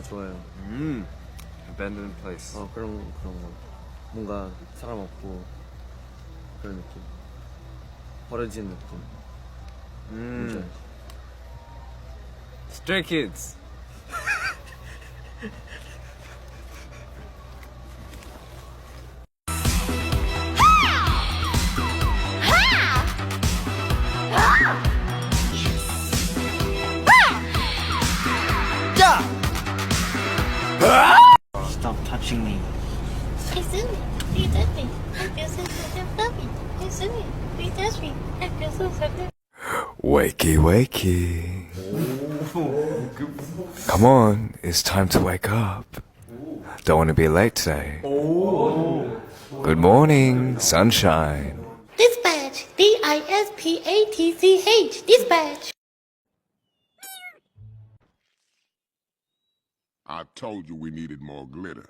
좋아요. Abandoned place. 그런 거. 뭔가 사람 없고 그런 느낌. 버려진 느낌. 뭔지 알지? Stray Kids. Stop touching me. Hey, Sumi, please touch me. I feel so fluffy. Hey, Sumi, please touch me. I feel so fluffy. Wakey, wakey. Come on, it's time to wake up. Don't want to be late today. Good morning, sunshine. Dispatch. Dispatch. Dispatch. I told you we needed more glitter.